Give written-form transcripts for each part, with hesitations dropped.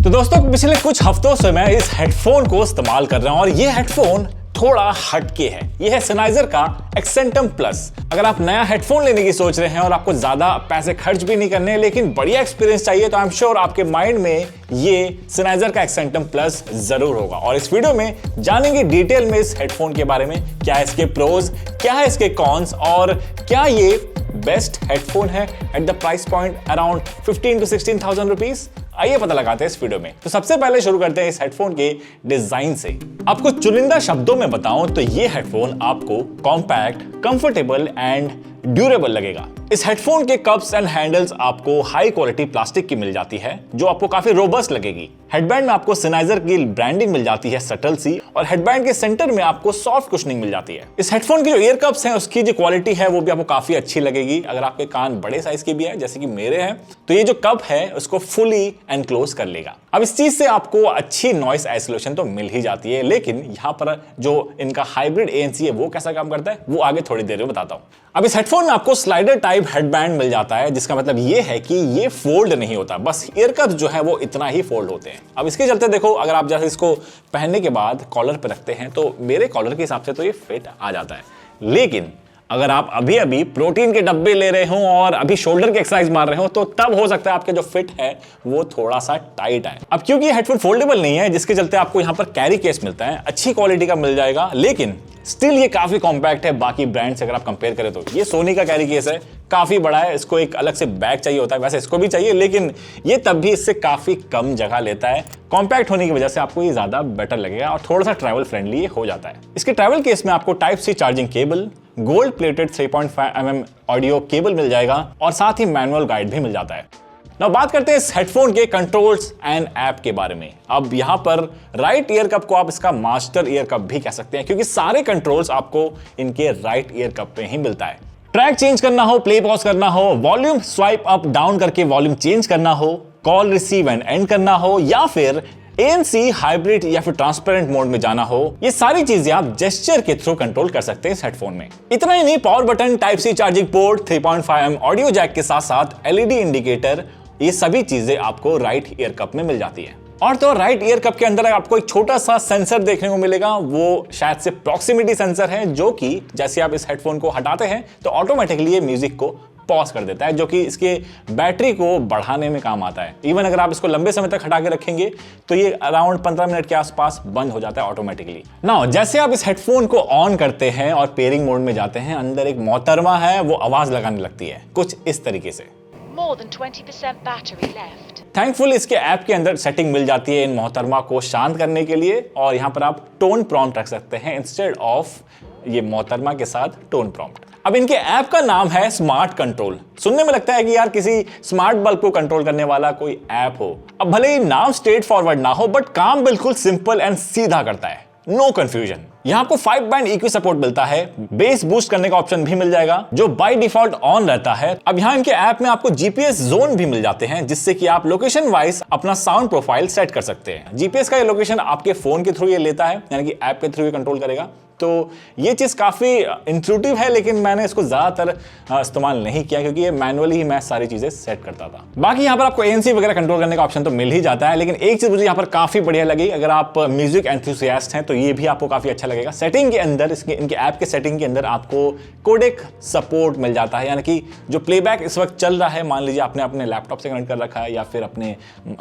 तो दोस्तों पिछले कुछ हफ्तों से मैं इस हेडफोन को इस्तेमाल कर रहा हूं और ये हेडफोन थोड़ा हटके है। ये है Sennheiser का एक्सेंटम प्लस। अगर आप नया हेडफोन लेने की सोच रहे हैं और आपको ज्यादा पैसे खर्च भी नहीं करने लेकिन बढ़िया एक्सपीरियंस चाहिए तो आई एम श्योर आपके माइंड में ये Sennheiser का एक्सेंटम प्लस जरूर होगा। और इस वीडियो में जानेंगे डिटेल में इस हेडफोन के बारे में, क्या है इसके प्रोज, क्या है इसके कॉन्स और क्या ये बेस्ट हेडफोन है at the price point around 15 to 16,000 rupees. आइए पता लगाते हैं इस वीडियो में। तो सबसे पहले शुरू करते हैं इस हेडफोन के डिजाइन से। आपको चुनिंदा शब्दों में बताऊं तो ये हेडफोन आपको कॉम्पैक्ट, कंफर्टेबल एंड ड्यूरेबल लगेगा। इस हेडफोन के कप्स एंड हैंडल्स आपको हाई क्वालिटी प्लास्टिक की मिल जाती है जो आपको काफी रोबस्ट लगेगी। हेडबैंड में आपको Sennheiser की ब्रांडिंग मिल जाती है सटल सी और हेडबैंड के सेंटर में आपको सॉफ्ट कुशनिंग मिल जाती है। इस हेडफोन की जो ईयर कप्स हैं उसकी जो क्वालिटी है वो भी आपको काफी अच्छी लगेगी। अगर आपके कान बड़े साइज के भी है जैसे कि मेरे हैं तो ये जो कप है उसको फुली एनक्लोज कर लेगा। अब इस चीज से आपको अच्छी नॉइस आइसोलेशन तो मिल ही जाती है, लेकिन यहाँ पर जो इनका हाइब्रिड ANC है वो कैसा काम करता है वो आगे थोड़ी देर में बताता हूँ। अब इस हेडफोन में आपको स्लाइडर टाइप हेडबैंड मिल जाता है जिसका मतलब ये है कि ये फोल्ड नहीं होता, बस ईयर कप्स जो है वो इतना ही फोल्ड होते हैं। अब इसके चलते देखो अगर आप जैसे इसको पहनने के बाद कॉलर पे रखते हैं तो मेरे कॉलर के हिसाब से तो ये फिट आ जाता है, लेकिन अगर आप अभी अभी प्रोटीन के डब्बे ले रहे हो और अभी शोल्डर की एक्सरसाइज मार रहे हो तो तब हो सकता है आपके जो फिट है वो थोड़ा सा टाइट है। अब क्योंकि हेडफोन फोल्डेबल नहीं है जिसके चलते आपको यहाँ पर कैरी केस मिलता है, अच्छी क्वालिटी का मिल जाएगा, लेकिन स्टिल ये काफी कॉम्पैक्ट है बाकी ब्रांड से अगर आप कंपेयर करें तो। ये सोनी का कैरी केस है, काफी बड़ा है, इसको एक अलग से बैग चाहिए होता है, वैसे इसको भी चाहिए लेकिन ये तब भी इससे काफी कम जगग लेता है। कॉम्पैक्ट होने की वजह से आपको ये ज्यादा बेटर लगेगा और थोड़ा सा ट्रैवल फ्रेंडली हो जाता है। इसके ट्रैवल केस में आपको type C charging cable, gold plated 3.5mm audio cable मिल जाएगा और साथ ही मैनुअल गाइड भी मिल जाता है। now बात करते हैं इस हेडफोन के कंट्रोल्स एंड ऐप के बारे में। अब यहां पर राइट ईयर कप को आप इसका मास्टर ईयर कप भी कह सकते हैं क्योंकि सारे कंट्रोल्स आपको इनके राइट ईयर कप पे ही मिलता है। ट्रैक चेंज करना हो, प्ले पॉज करना हो, वॉल्यूम स्वाइप अप डाउन करके वॉल्यूम चेंज करना हो, कॉल रिसीव एंड एंड करना हो या फिर ANC हाइब्रिड या फिर ट्रांसपेरेंट मोड में जाना हो, ये सारी चीजें आप जेस्चर के थ्रू कंट्रोल कर सकते हैं इस हेडफोन में। इतना ही नहीं, power button, type C charging port, 3.5mm audio jack के साथ साथ LED इंडिकेटर, ये सभी चीजें आपको राइट ईयर कप में मिल जाती है। और तो राइट ईयर कप के अंदर आपको एक छोटा सा सेंसर देखने को मिलेगा, वो शायद से प्रॉक्सिमिटी सेंसर है जो कि जैसे आप इस हेडफोन को हटाते हैं तो ऑटोमेटिकली ये म्यूजिक को पॉज कर देता है जो कि इसके बैटरी को बढ़ाने में काम आता है। इवन अगर आप इसको लंबे समय तक हटा के रखेंगे तो ये अराउंड 15 मिनट के आसपास बंद हो जाता है ऑटोमेटिकली। नाउ जैसे आप इस हेडफोन को ऑन करते हैं और पेयरिंग मोड में जाते हैं, अंदर एक मोहतरमा है वो आवाज लगाने लगती है कुछ इस तरीके से। More than 20% battery left. Thankful इसके ऐप के अंदर सेटिंग मिल जाती है इन मोहतरमा को शांत करने के लिए और यहाँ पर आप टोन प्रॉम्प्ट रख सकते हैं इंस्टेड ऑफ ये मोहतरमा के साथ टोन प्रॉम्प्ट। अब इनके ऐप का नाम है स्मार्ट कंट्रोल। सुनने में लगता है कि यार किसी स्मार्ट बल्ब को कंट्रोल करने वाला कोई ऐप हो। अब भले ही नाम स्ट्रेट फॉरवर्ड ना हो बट काम बिल्कुल सिंपल एंड सीधा करता है, नो कंफ्यूजन। यहाँ आपको 5 बैंड EQ सपोर्ट मिलता है, बेस बूस्ट करने का ऑप्शन भी मिल जाएगा जो बाय डिफॉल्ट ऑन रहता है। अब यहाँ इनके ऐप में आपको GPS जोन भी मिल जाते हैं जिससे कि आप लोकेशन वाइज अपना साउंड प्रोफाइल सेट कर सकते हैं। GPS का ये लोकेशन आपके फोन के थ्रू ये लेता है, यानी कि ऐप के थ्रू ये कंट्रोल करेगा। तो ये चीज काफी इंट्यूटिव है लेकिन मैंने इसको ज्यादातर इस्तेमाल नहीं किया क्योंकि ये मैनुअली ही मैं सारी चीजें सेट करता था। बाकी यहाँ पर आपको ANC वगैरह कंट्रोल करने का ऑप्शन तो मिल ही जाता है, लेकिन एक चीज मुझे यहाँ पर काफी बढ़िया लगी, अगर आप म्यूजिक एंथुसियास्ट हैं तो ये भी आपको काफी अच्छा लगेगा। सेटिंग के अंदर इनके ऐप के सेटिंग के अंदर आपको कोडेक सपोर्ट मिल जाता है, यानी कि जो प्लेबैक इस वक्त चल रहा है, मान लीजिए आपने अपने लैपटॉप से कनेक्ट कर रखा है या फिर अपने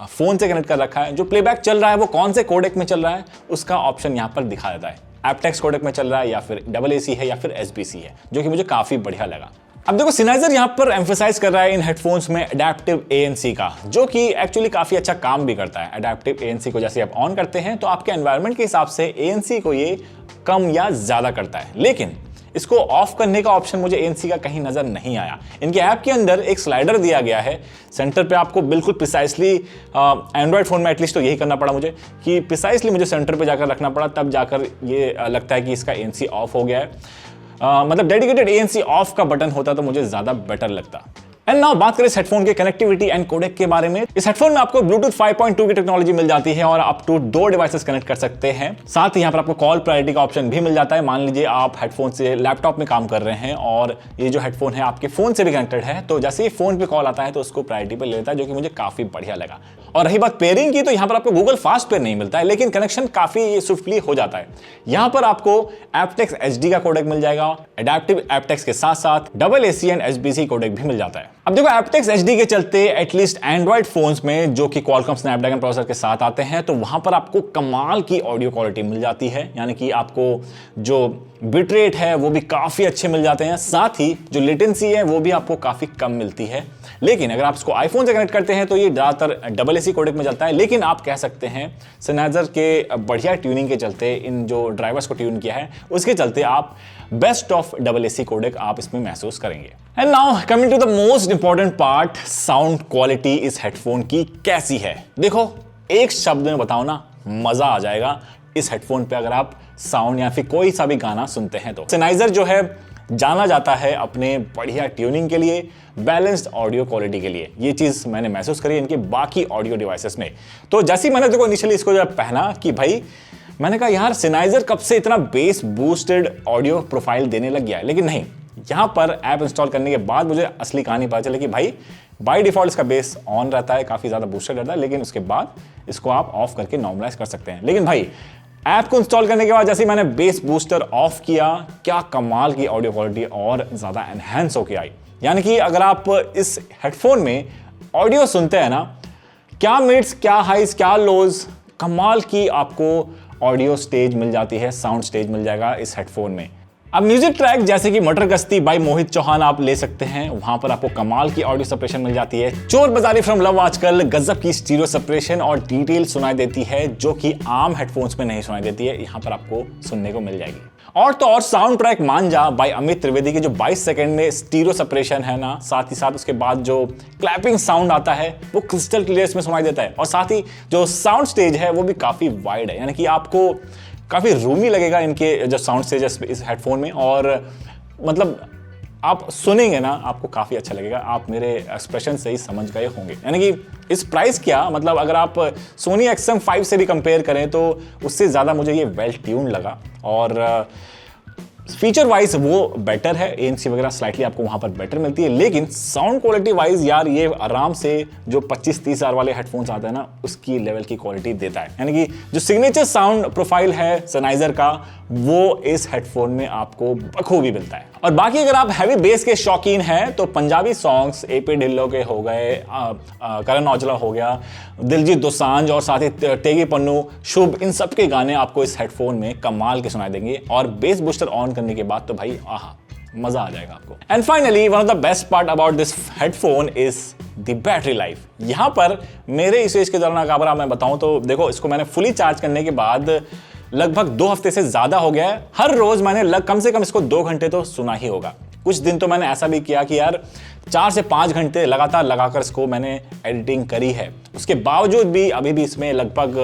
फोन से कनेक्ट कर रखा है, जो प्लेबैक चल रहा है वो कौन से कोडेक में चल रहा है उसका ऑप्शन यहाँ पर दिखा देता है। एप्टेक्स कोडेक में चल रहा है या फिर AAC है या फिर SBC है, जो कि मुझे काफी बढ़िया लगा। अब देखो Sennheiser यहाँ पर एम्फेसाइज कर रहा है इन हेडफोन्स में एडेप्टिव ANC का, जो कि एक्चुअली काफी अच्छा काम भी करता है। एडेप्टिव ANC को जैसे आप ऑन करते हैं तो आपके एनवायरनमेंट के हिसाब से ANC को ये कम या ज्यादा करता है, लेकिन इसको ऑफ करने का ऑप्शन मुझे ANC का कहीं नजर नहीं आया। इनके ऐप के अंदर एक स्लाइडर दिया गया है सेंटर पे, आपको बिल्कुल प्रिसाइसली एंड्रॉयड फोन में एटलीस्ट तो यही करना पड़ा मुझे कि प्रिसाइसली मुझे सेंटर पे जाकर रखना पड़ा, तब जाकर ये लगता है कि इसका ANC ऑफ हो गया है। मतलब डेडिकेटेड ANC ऑफ का बटन होता तो मुझे ज्यादा बेटर लगता। एंड नाउ बात करें इस हेडफोन के कनेक्टिविटी एंड कोडेक के बारे में। इस हेडफोन में आपको ब्लूटूथ 5.2 की टेक्नोलॉजी मिल जाती है और अप टू 2 डिवाइसेस कनेक्ट कर सकते हैं। साथ ही यहाँ पर आपको कॉल प्रायोरिटी का ऑप्शन भी मिल जाता है। मान लीजिए आप हेडफोन से लैपटॉप में काम कर रहे हैं और ये जो हेडफोन है आपके फोन से भी कनेक्टेड है, तो जैसे ही फोन पे कॉल आता है तो उसको प्रायोरिटी पर ले लेता है, जो कि मुझे काफी बढ़िया लगा। और रही बात पेयरिंग की, तो यहाँ पर आपको गूगल फास्ट पेयर नहीं मिलता है, लेकिन कनेक्शन काफी स्विफ्टली हो जाता है। यहाँ पर आपको एप्टेक्स HD का कोडेक मिल जाएगा, एडेप्टिव एप्टेक्स के साथ साथ AAC एंड SBC कोडेक भी मिल जाता है। अब देखो एप्टेक्स HD के चलते एटलीस्ट एंड्रॉइड फोन्स में जो कि क्वालकॉम स्नैपड्रैगन प्रोसेसर के साथ आते हैं, तो वहां पर आपको कमाल की ऑडियो क्वालिटी मिल जाती है। यानी कि आपको जो बिट रेट है वो भी काफी अच्छे मिल जाते हैं, साथ ही जो लेटेंसी है वो भी आपको काफी कम मिलती है। लेकिन अगर आप इसको आईफोन से कनेक्ट करते हैं तो ये ज्यादातर AAC कोडेक में चलता है, लेकिन आप कह सकते हैं Sennheiser के बढ़िया ट्यूनिंग के चलते, इन जो ड्राइवर्स को ट्यून किया है उसके चलते आप बेस्ट ऑफ AAC कोडेक आप इसमें महसूस करेंगे। And now coming to the most important part, sound quality इस हेडफोन की कैसी है। देखो एक शब्द में बताओ ना, मजा आ जाएगा इस हेडफोन पे अगर आप साउंड या फिर कोई सा भी गाना सुनते हैं तो। Sennheiser जो है जाना जाता है अपने बढ़िया ट्यूनिंग के लिए, बैलेंस्ड ऑडियो क्वालिटी के लिए। ये चीज मैंने महसूस करी इनके बाकी ऑडियो डिवाइसेस में। तो जैसे ही मैंने देखो इनिशियली इसको जब पहना कि भाई मैंने कहा यार Sennheiser कब से इतना बेस बूस्टेड ऑडियो प्रोफाइल देने लग गया है, लेकिन नहीं, यहां पर ऐप इंस्टॉल करने के बाद मुझे असली कहानी पता चली कि भाई बाय डिफॉल्ट इसका बेस ऑन रहता है, काफी ज्यादा बूस्टेड रहता है, लेकिन उसके बाद इसको आप ऑफ करके नॉर्मलाइज कर सकते हैं। लेकिन भाई ऐप को इंस्टॉल करने के बाद जैसे मैंने बेस बूस्टर ऑफ किया, क्या कमाल की ऑडियो क्वालिटी और ज्यादा एनहेंस होके आई। यानी कि अगर आप इस हेडफोन में ऑडियो सुनते हैं ना, क्या मिड्स, क्या हाइज, क्या लोज, कमाल की आपको ऑडियो स्टेज मिल जाती है, साउंड स्टेज मिल जाएगा इस हेडफोन में। अब म्यूजिक ट्रैक जैसे कि मटर गश्ती बाय मोहित चौहान आप ले सकते हैं, वहां पर आपको कमाल की ऑडियो सप्रेशन मिल जाती है। चोर बाजारी फ्रॉम लव आजकल गजब की स्टीरियो सप्रेशन और डिटेल सुनाई देती है, जो कि आम हेडफोन्स में नहीं सुनाई देती है, यहां पर आपको सुनने को मिल जाएगी। और तो और साउंड ट्रैक मान जा बाय अमित त्रिवेदी की जो 22 सेकंड में स्टीरियो सप्रेशन है ना, साथ ही साथ उसके बाद जो क्लैपिंग साउंड आता है वो क्रिस्टल क्लियर इसमें सुनाई देता है। और साथ ही जो साउंड स्टेज है वो भी काफी वाइड है, यानी कि आपको काफी रूमी लगेगा इनके जो साउंड स्टेज है इस हेडफोन में। और मतलब आप सुनेंगे ना, आपको काफी अच्छा लगेगा। आप मेरे एक्सप्रेशन से ही समझ गए होंगे। यानी कि इस प्राइस क्या मतलब अगर आप सोनी XM5 से भी कंपेयर करें तो उससे ज्यादा मुझे ये वेल ट्यून लगा। और फीचर वाइज वो बेटर है, ANC वगैरह स्लाइटली आपको वहां पर बेटर मिलती है, लेकिन साउंड क्वालिटी वाइज यार ये आराम से जो 25-30 हज़ार वाले हेडफोन्स आते हैं ना, उसकी लेवल की क्वालिटी देता है। यानी कि जो सिग्नेचर साउंड प्रोफाइल है Sennheiser का, वो इस हेडफोन में आपको बखूबी मिलता है। और बाकी अगर आप हैवी बेस के शौकीन हैं तो पंजाबी सॉन्ग्स AP ढिल्लों के हो गए, करण औजला हो गया, दिलजीत दोसांझ और साथ ही टेगी पन्नू, शुभ, इन सब के गाने आपको इस हेडफोन में कमाल के सुनाई देंगे। और बेस बूस्टर ऑन करने के बाद तो भाई आहा, मजा आ जाएगा आपको। And finally one of the best part about this headphone is the battery life. यहां पर मेरे यूसेज के दौरान अगर मैं बताऊं तो देखो इसको मैंने फुली चार्ज करने के बाद लगभग 2 हफ्ते से ज्यादा हो गया है। हर रोज मैंने कम से कम इसको 2 घंटे तो सुना ही होगा। कुछ दिन तो मैंने ऐसा भी किया कि यार 4 से 5 घंटे लगातार लगाकर इसको मैंने एडिटिंग करी है। उसके बावजूद भी अभी भी इसमें लगभग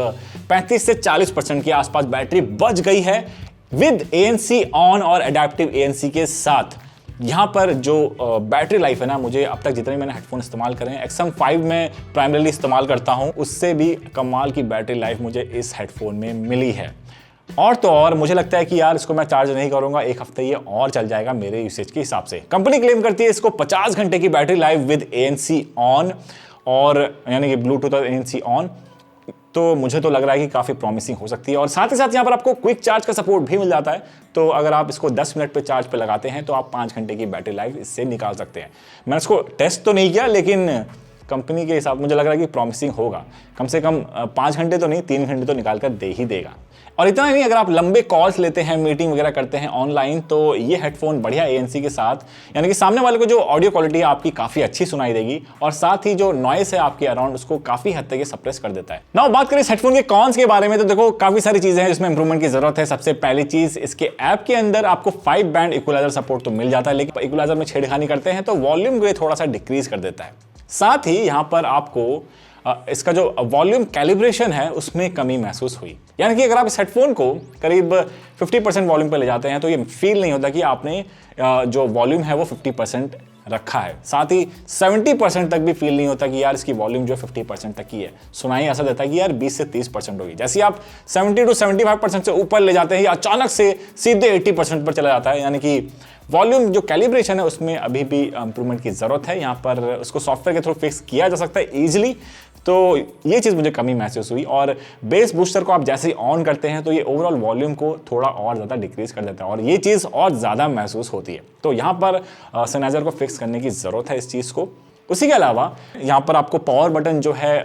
35 से 40% के आसपास बैटरी बच गई है विद ANC ऑन और एडेप्टिव ANC के साथ। यहाँ पर जो बैटरी लाइफ है ना, मुझे अब तक जितने मैंने हेडफोन इस्तेमाल करे हैं, XM5 में प्राइमरीली इस्तेमाल करता हूँ, उससे भी कमाल की बैटरी लाइफ मुझे इस हेडफोन में मिली है। और तो और मुझे लगता है कि यार इसको मैं चार्ज नहीं करूंगा, 1 हफ्ते ये और चल जाएगा मेरे यूसेज के हिसाब से। कंपनी क्लेम करती है इसको 50 घंटे की battery life with ANC on, और यानी कि ब्लूटूथ और ANC ऑन। तो मुझे तो लग रहा है कि काफ़ी प्रॉमिसिंग हो सकती है। और साथ ही साथ यहाँ पर आपको क्विक चार्ज का सपोर्ट भी मिल जाता है। तो अगर आप इसको 10 मिनट पे चार्ज पे लगाते हैं तो आप 5 घंटे की बैटरी लाइफ इससे निकाल सकते हैं। मैंने इसको टेस्ट तो नहीं किया, लेकिन कंपनी के हिसाब मुझे लग रहा है कि प्रॉमिसिंग होगा। कम से कम 5 घंटे तो नहीं, 3 घंटे तो निकाल कर दे ही देगा। और इतना ही नहीं, अगर आप लंबे कॉल्स लेते हैं, मीटिंग वगैरह करते हैं ऑनलाइन, तो ये हेडफोन बढ़िया ANC के साथ, यानी कि सामने वाले को जो ऑडियो क्वालिटी है आपकी काफ़ी अच्छी सुनाई देगी, और साथ ही जो नॉइस है आपके अराउंड उसको काफ़ी हद तक सप्रेस कर देता है। नाउ बात करें इस हेडफोन के कॉन्स के बारे में, तो देखो काफ़ी सारी चीज़ें हैं जिसमें इंप्रूवमेंट की जरूरत है। सबसे पहली चीज़, इसके ऐप के अंदर आपको 5 बैंड इक्वलाइजर सपोर्ट तो मिल जाता है, लेकिन इक्वलाइजर में छेड़खानी करते हैं तो वॉल्यूम ग्रे थोड़ा सा डिक्रीज कर देता है। साथ ही यहाँ पर आपको इसका जो वॉल्यूम कैलिब्रेशन है उसमें कमी महसूस हुई। यानी कि अगर आप इस हेडफोन को करीब 50% वॉल्यूम पे ले जाते हैं तो ये फील नहीं होता कि आपने जो वॉल्यूम है वो 50% रखा है। साथ ही 70% तक भी फील नहीं होता कि यार इसकी वॉल्यूम जो है 50% तक ही है। सुनाई ऐसा देता है कि यार 20 से 30% होगी। जैसे आप 70 to 75% से ऊपर ले जाते हैं, या अचानक से सीधे 80% पर चला जाता है, यानी कि वॉल्यूम जो कैलिब्रेशन है उसमें अभी भी इंप्रूवमेंट की ज़रूरत है। यहाँ पर उसको सॉफ्टवेयर के थ्रू फिक्स किया जा सकता है ईजिली, तो ये चीज़ मुझे कमी महसूस हुई। और बेस बूस्टर को आप जैसे ही ऑन करते हैं तो ये ओवरऑल वॉल्यूम को थोड़ा और ज़्यादा डिक्रीज कर देता है, और ये चीज़ और ज़्यादा महसूस होती है। तो यहाँ पर सेनाइजर को फिक्स करने की ज़रूरत है इस चीज़ को। उसी के अलावा यहाँ पर आपको पावर बटन जो है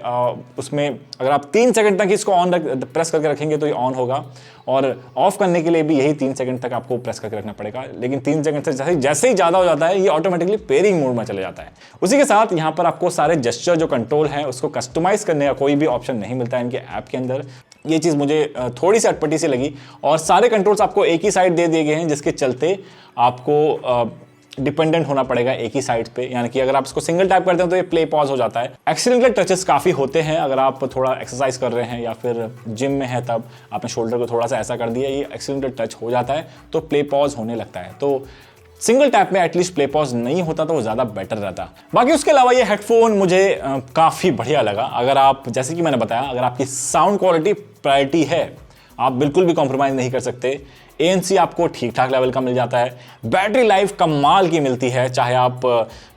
उसमें अगर आप 3 सेकंड तक इसको ऑन प्रेस करके रखेंगे तो ये ऑन होगा, और ऑफ करने के लिए भी यही 3 सेकंड तक आपको प्रेस करके रखना पड़ेगा। लेकिन 3 सेकंड से जैसे ही ज़्यादा हो जाता है ये ऑटोमेटिकली पेयरिंग मोड में चले जाता है। उसी के साथ यहाँ पर आपको सारे जेस्चर जो कंट्रोल है उसको कस्टमाइज़ करने का कोई भी ऑप्शन नहीं मिलता है इनके ऐप के अंदर। ये चीज़ मुझे थोड़ी सी अटपटी सी लगी, और सारे कंट्रोल्स आपको एक ही साइड दे दिए गए हैं, जिसके चलते आपको डिपेंडेंट होना पड़ेगा एक ही साइड पे। यानी कि अगर आप इसको सिंगल टैप करते हैं तो ये प्ले पॉज हो जाता है। एक्सीडेंटल टचेस काफ़ी होते हैं, अगर आप थोड़ा एक्सरसाइज कर रहे हैं या फिर जिम में है तब आपने शोल्डर को थोड़ा सा ऐसा कर दिया, ये एक्सीडेंटल टच हो जाता है तो प्ले पॉज होने लगता है। तो सिंगल टैप में एटलीस्ट प्ले पॉज नहीं होता तो वो ज़्यादा बेटर रहता। बाकी उसके अलावा ये हेडफोन मुझे काफ़ी बढ़िया लगा। अगर आप, जैसे कि मैंने बताया, अगर आपकी साउंड क्वालिटी प्रायोरिटी है, आप बिल्कुल भी कॉम्प्रोमाइज़ नहीं कर सकते। ANC आपको ठीक ठाक लेवल का मिल जाता है। बैटरी लाइफ कमाल की मिलती है, चाहे आप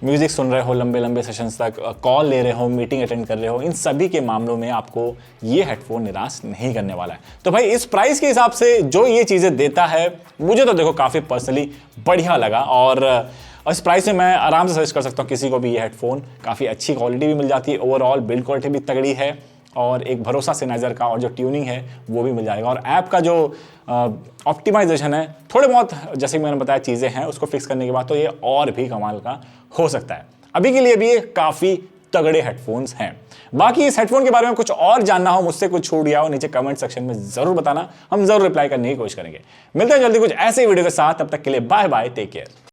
म्यूज़िक सुन रहे हो लंबे लंबे सेशंस तक, कॉल ले रहे हो, मीटिंग अटेंड कर रहे हो, इन सभी के मामलों में आपको ये हेडफोन निराश नहीं करने वाला है। तो भाई इस प्राइस के हिसाब से जो ये चीज़ें देता है, मुझे तो देखो काफ़ी पर्सनली बढ़िया लगा, और इस प्राइस में मैं आराम से सजेस्ट कर सकता हूँ किसी को भी ये हेडफोन। काफ़ी अच्छी क्वालिटी भी मिल जाती है, ओवरऑल बिल्ड क्वालिटी भी तगड़ी है, और एक भरोसा सेनाइजर का और जो ट्यूनिंग है वो भी मिल जाएगा। और ऐप का जो ऑप्टिमाइजेशन है, थोड़े बहुत जैसे मैंने बताया चीज़ें हैं, उसको फिक्स करने के बाद तो ये और भी कमाल का हो सकता है। अभी के लिए भी ये काफ़ी तगड़े हेडफोन्स हैं। बाकी इस हेडफोन के बारे में कुछ और जानना हो, मुझसे कुछ छूट गया हो, नीचे कमेंट सेक्शन में ज़रूर बताना, हम ज़रूर रिप्लाई करने की कोशिश करेंगे। मिलते हैं जल्दी कुछ ऐसे वीडियो के साथ, तब तक के लिए बाय बाय, टेक केयर।